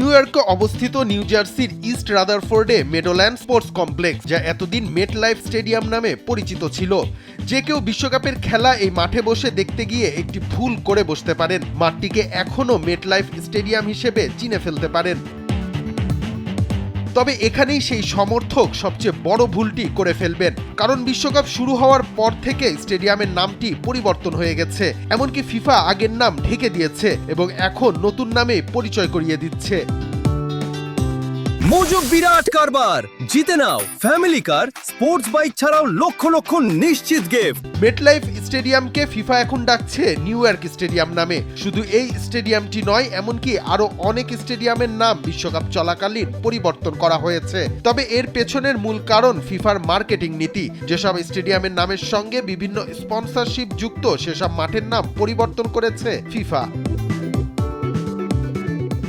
New ইয়র্কে অবস্থিত new জার্সির ইস্ট রাদারফোর্ডে মেডোল্যান্ড স্পোর্টস কমপ্লেক্স, যা এতদিন মেটলাইফ স্টেডিয়াম নামে পরিচিত ছিল। যে কেউ বিশ্বকাপের খেলা এই মাঠে বসে দেখতে গিয়ে একটি ভুল করে বসতে পারেন, মাঠটিকে এখনও মেটলাইফ স্টেডিয়াম হিসেবে চিনে ফেলতে পারেন। তবে এখানেই সেই সমর্থক সবচেয়ে বড় ভুলটি করে ফেলবেন, কারণ বিশ্বকাপ শুরু হওয়ার পর থেকে স্টেডিয়ামের নামটি পরিবর্তন হয়ে গেছে। এমনকি ফিফা আগের নাম ঢেকে দিয়েছে এবং এখন নতুন নামে পরিচয় করিয়ে দিচ্ছে। মজুক বিরাট কারবার, জিতে নাও ফ্যামিলি কার, স্পোর্টস বাইক ছাড়াও লক্ষ লক্ষ নিশ্চিত গিফট। মেটলাইফ স্টেডিয়ামকে ফিফা এখন ডাকছে নিউ ইয়র্ক স্টেডিয়াম নামে। শুধু এই স্টেডিয়ামটি নয়, এমনকি আরো অনেক স্টেডিয়ামের নাম বিশ্বকাপ চলাকালীন পরিবর্তন করা হয়েছে। তবে এর পেছনের মূল কারণ ফিফার মার্কেটিং নীতি। যেসব স্টেডিয়ামের নামের সঙ্গে বিভিন্ন স্পন্সরশিপ যুক্ত, সেসব মাঠের নাম পরিবর্তন করেছে ফিফা।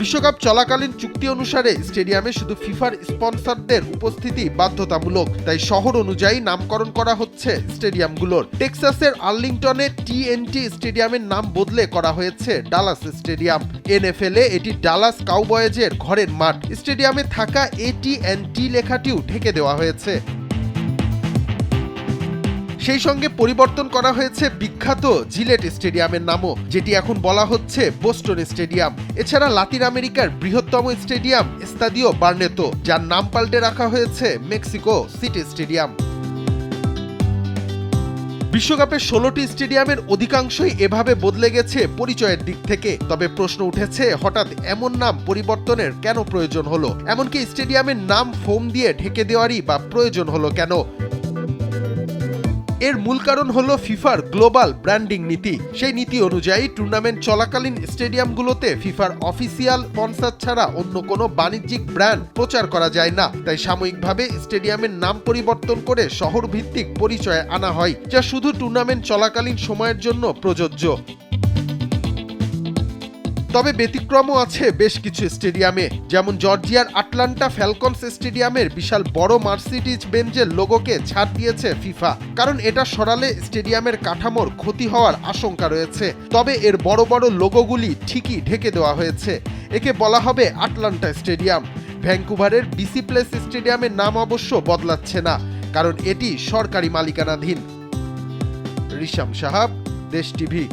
বিশ্বকাপ চলাকালীন চুক্তি অনুসারে স্টেডিয়ামে শুধু ফিফার স্পন্সরদের উপস্থিতি বাধ্যতামূলক, তাই শহর অনুযায়ী নামকরণ করা হচ্ছে স্টেডিয়ামগুলোর। টেক্সাসের আর্লিংটনে TNT স্টেডিয়ামের নাম বদলে করা হয়েছে ডালাস স্টেডিয়াম। NFL এ এটি ডালাস কাউবয়েজের ঘরের মাঠ। স্টেডিয়ামে থাকা AT&T লেখাটিও ঢেকে দেওয়া হয়েছে। সেই সঙ্গে পরিবর্তন করা হয়েছে বিখ্যাত জিলেট স্টেডিয়ামের নামও, যেটি এখন বলা হচ্ছে বোস্টন স্টেডিয়াম। এছাড়া লাতিন আমেরিকার বৃহত্তম স্টেডিয়াম এস্তাদিও বার্নেতো, যার নাম পাল্টে রাখা হয়েছে মেক্সিকো সিটি স্টেডিয়াম। বিশ্বকাপের 16টি স্টেডিয়ামের অধিকাংশই এভাবে বদলে গেছে পরিচয়ের দিক থেকে। তবে প্রশ্ন উঠেছে, হঠাৎ এমন নাম পরিবর্তনের কেন প্রয়োজন হলো? এমনকি স্টেডিয়ামের নাম ফোম দিয়ে ঢেকে দেওয়ারই বা প্রয়োজন হলো কেন? এর মূল কারণ হলো ফিফার গ্লোবাল ব্র্যান্ডিং নীতি। সেই নীতি অনুযায়ী টুর্নামেন্ট চলাকালীন স্টেডিয়ামগুলোতে ফিফার অফিসিয়াল স্পন্সর ছাড়া অন্য কোনো বাণিজ্যিক ব্র্যান্ড প্রচার করা যায় না। তাই সাময়িকভাবে স্টেডিয়ামের নাম পরিবর্তন করে শহর ভিত্তিক পরিচয় আনা হয়, যা শুধু টুর্নামেন্ট চলাকালীন সময়ের জন্য প্রযোজ্য। তবে ব্যতিক্রমও আছে বেশ কিছু স্টেডিয়ামে, যেমন জর্জিয়ার আটলান্টা ফ্যালকনস স্টেডিয়ামের বিশাল বড় মার্সিডিজ বেঞ্জের লোগোকে ছাড় দিয়েছে ফিফা, কারণ এটা সরালে স্টেডিয়ামের কাঠামোর ক্ষতি হওয়ার আশঙ্কা রয়েছে। তবে এর বড় বড় লোগোগুলি ঠিকই ঢেকে দেওয়া হয়েছে। একে বলা হবে আটলান্টা স্টেডিয়াম। ভ্যাঙ্কুভারের BC প্লেস স্টেডিয়ামের নাম অবশ্য বদলাচ্ছে না, কারণ এটি সরকারি মালিকানাধীন। রিশাম সাহাব, দেশ টিভি।